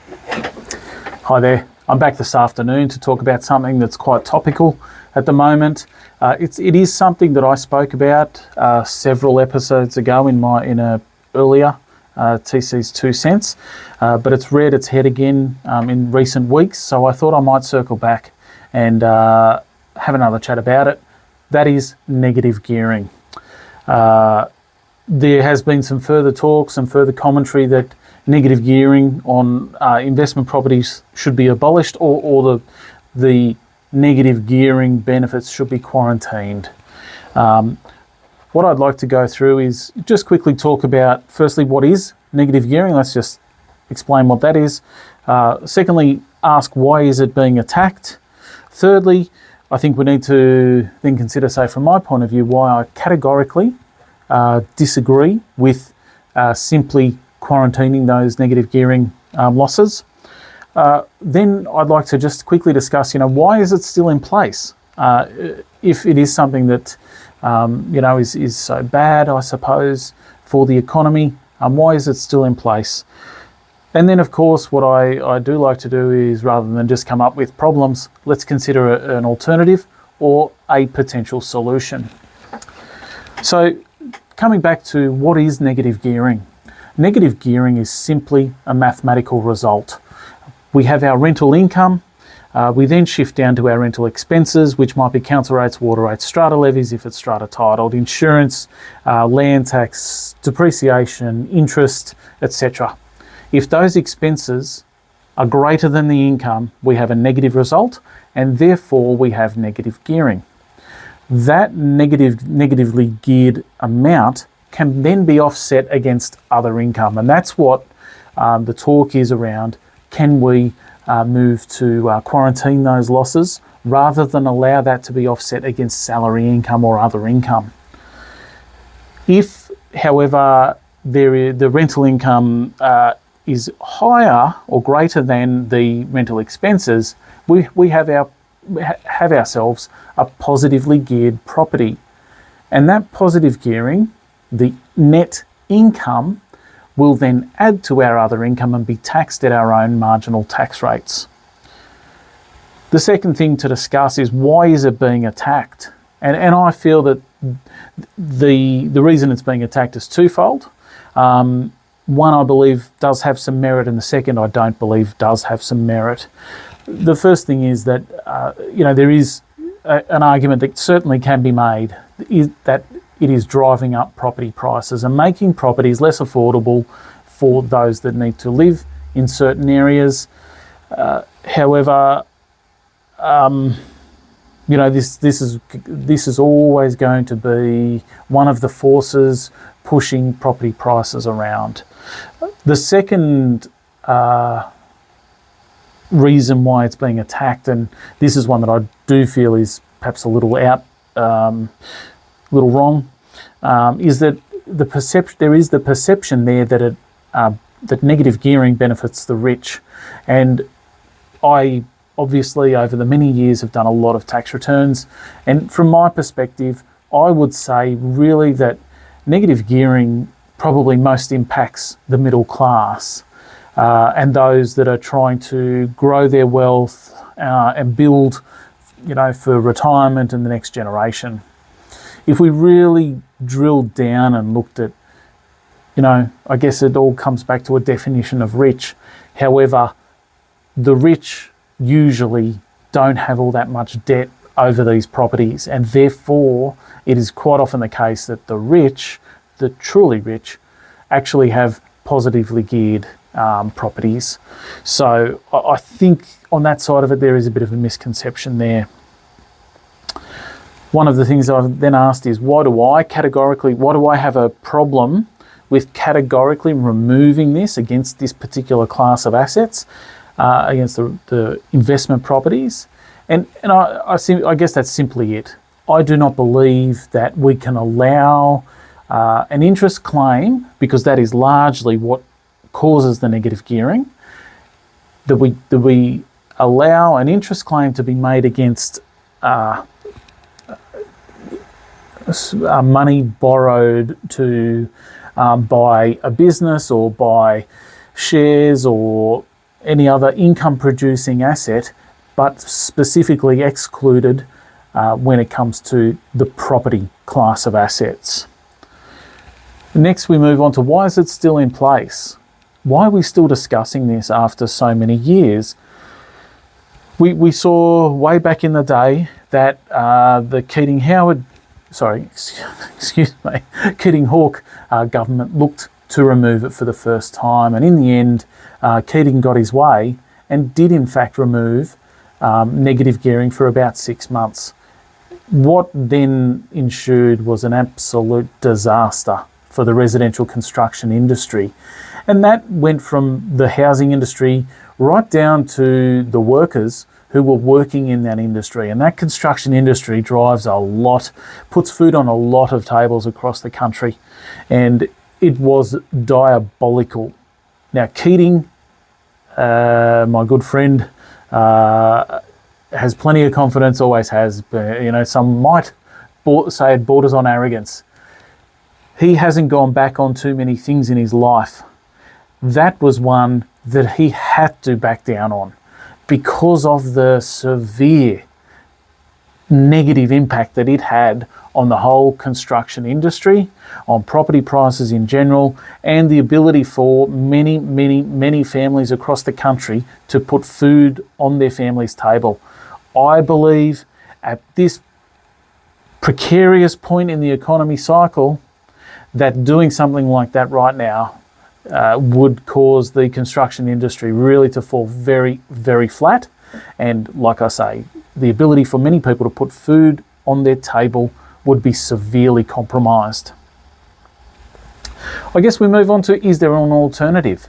Hi there, I'm back this afternoon to talk about something that's quite topical at the moment. It is something that I spoke about several episodes ago in a earlier TC's 2 cents, but it's reared its head again in recent weeks, so I thought I might circle back and have another chat about it. That is negative gearing. There has been some further talk, some further commentary that negative gearing on investment properties should be abolished, or the negative gearing benefits should be quarantined. What I'd like to go through is just quickly talk about, firstly, what is negative gearing. Let's just explain what that is. Secondly, ask why is it being attacked. Thirdly, I think we need to then consider, say from my point of view, why I categorically disagree with simply quarantining those negative gearing losses. Then I'd like to just quickly discuss, why is it still in place? If it is something that, is so bad, I suppose, for the economy, why is it still in place? And then, of course, what I do like to do is, rather than just come up with problems, let's consider an alternative or a potential solution. So, coming back to what is negative gearing. Negative gearing is simply a mathematical result. We have our rental income, we then shift down to our rental expenses, which might be council rates, water rates, strata levies if it's strata titled, insurance, land tax, depreciation, interest, etc. If those expenses are greater than the income, we have a negative result, and therefore we have negative gearing. That negatively geared amount can then be offset against other income. And that's what the talk is around. Can we move to quarantine those losses rather than allow that to be offset against salary income or other income? If, however, the rental income is higher or greater than the rental expenses, we have ourselves a positively geared property. And that positive gearing, the net income, will then add to our other income and be taxed at our own marginal tax rates. The second thing to discuss is, why is it being attacked? And I feel that the reason it's being attacked is twofold. One, I believe, does have some merit, and the second, I don't believe, does have some merit. The first thing is that, there is an argument that certainly can be made, is that it is driving up property prices and making properties less affordable for those that need to live in certain areas. However, this is always going to be one of the forces pushing property prices around. The second reason why it's being attacked, and this is one that I do feel is perhaps a little wrong, is that there is the perception there that that negative gearing benefits the rich. And I obviously, over the many years, have done a lot of tax returns, and from my perspective, I would say really that negative gearing probably most impacts the middle class and those that are trying to grow their wealth and build, for retirement and the next generation. If we really drilled down and looked at, I guess it all comes back to a definition of rich. However, the rich usually don't have all that much debt over these properties, and therefore it is quite often the case that the rich, the truly rich, actually have positively geared properties. So I think on that side of it, there is a bit of a misconception there. One of the things I've then asked is, why do I have a problem with categorically removing this against this particular class of assets, against the investment properties? And I guess that's simply it. I do not believe that we can allow an interest claim, because that is largely what causes the negative gearing, that we allow an interest claim to be made against money borrowed to buy a business or buy shares or any other income producing asset, but specifically excluded when it comes to the property class of assets. Next, we move on to why is it still in place? Why are we still discussing this after so many years? We saw way back in the day that the Keating-Hawke government looked to remove it for the first time, and in the end, Keating got his way and did in fact remove negative gearing for about 6 months. What then ensued was an absolute disaster for the residential construction industry. And that went from the housing industry right down to the workers who were working in that industry. And that construction industry drives a lot, puts food on a lot of tables across the country. And it was diabolical. Now, Keating, my good friend, has plenty of confidence, always has. But, some might say it borders on arrogance. He hasn't gone back on too many things in his life. That was one that he had to back down on because of the severe negative impact that it had on the whole construction industry, on property prices in general, and the ability for many, many, many families across the country to put food on their family's table. I believe at this precarious point in the economy cycle, that doing something like that right now would cause the construction industry really to fall very, very flat. And like I say, the ability for many people to put food on their table would be severely compromised. I guess we move on to, is there an alternative?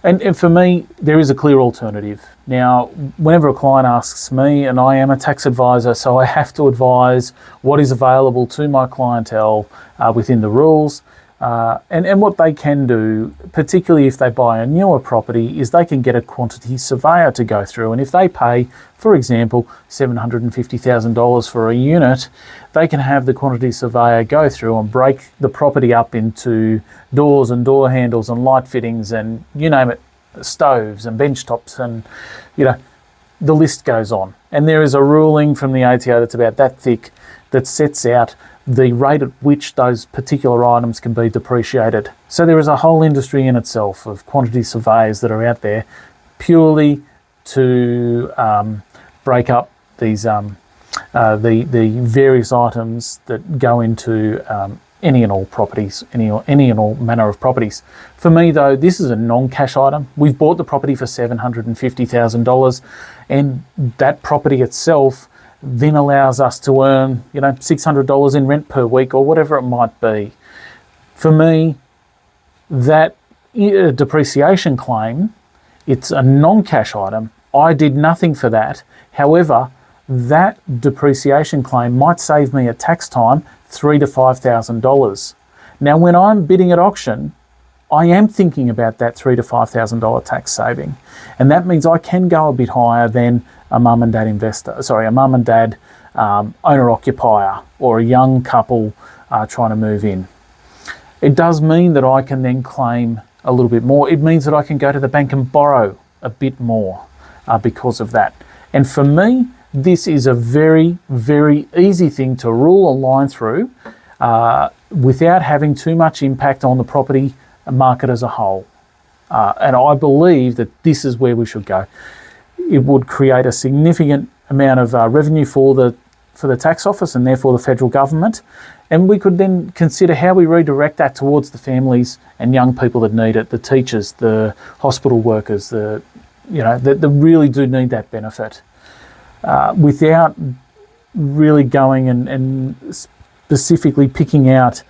And for me, there is a clear alternative. Now, whenever a client asks me, and I am a tax advisor, so I have to advise what is available to my clientele within the rules. And what they can do, particularly if they buy a newer property, is they can get a quantity surveyor to go through. And if they pay, for example, $750,000 for a unit, they can have the quantity surveyor go through and break the property up into doors and door handles and light fittings and you name it, stoves and bench tops, and the list goes on. And there is a ruling from the ATO that's about that thick that sets out the rate at which those particular items can be depreciated. So there is a whole industry in itself of quantity surveyors that are out there purely to break up these the various items that go into any and all properties, any and all manner of properties. For me though, this is a non-cash item. We've bought the property for $750,000, and that property itself then allows us to earn, $600 in rent per week or whatever it might be. For me, that depreciation claim, it's a non-cash item. I did nothing for that. However, that depreciation claim might save me at tax time $3,000 to $5,000. Now, when I'm bidding at auction, I am thinking about that $3,000 to $5,000 tax saving, and that means I can go a bit higher than a mum and dad owner occupier or a young couple trying to move in. It does mean that I can then claim a little bit more. It means that I can go to the bank and borrow a bit more because of that. And for me, this is a very, very easy thing to rule a line through without having too much impact on the property market as a whole. And I believe that this is where we should go. It would create a significant amount of revenue for the tax office and therefore the federal government. And we could then consider how we redirect that towards the families and young people that need it, the teachers, the hospital workers, that really do need that benefit. Without really going and specifically picking out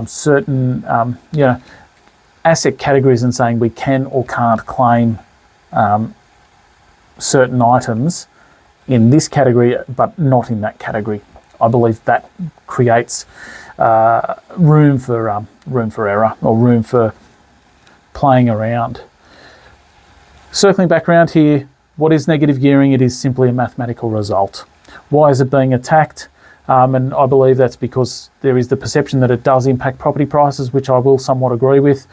certain asset categories and saying we can or can't claim certain items in this category but not in that category. I believe that creates room for error or room for playing around. Circling back around here, what is negative gearing? It is simply a mathematical result. Why is it being attacked? And I believe that's because there is the perception that it does impact property prices, which I will somewhat agree with.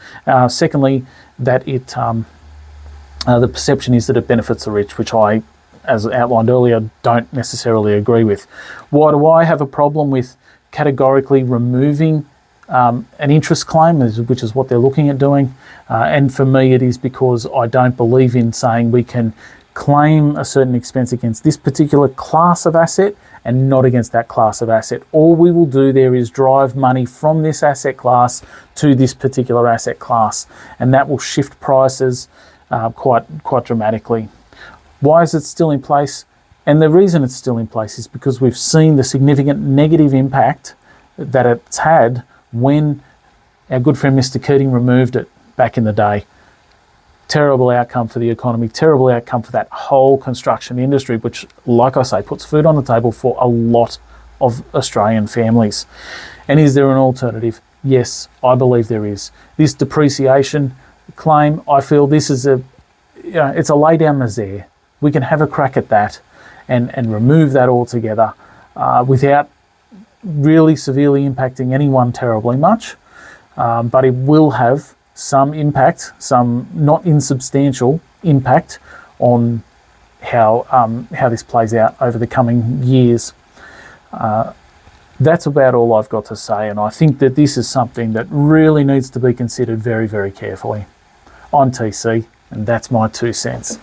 Secondly, that it The perception is that it benefits the rich, which I, as outlined earlier, don't necessarily agree with. Why do I have a problem with categorically removing an interest claim, which is what they're looking at doing? And for me, it is because I don't believe in saying we can claim a certain expense against this particular class of asset and not against that class of asset. All we will do there is drive money from this asset class to this particular asset class, and that will shift prices quite dramatically. Why is it still in place? And the reason it's still in place is because we've seen the significant negative impact that it's had when our good friend Mr. Keating removed it back in the day. Terrible outcome for the economy, terrible outcome for that whole construction industry, which, like I say, puts food on the table for a lot of Australian families. And is there an alternative? Yes, I believe there is. This depreciation claim, I feel this is it's a lay down misère. We can have a crack at that and remove that altogether without really severely impacting anyone terribly much, but it will have some impact, some not insubstantial impact on how this plays out over the coming years. That's about all I've got to say, and I think that this is something that really needs to be considered very, very carefully. I'm TC, and that's my 2 cents.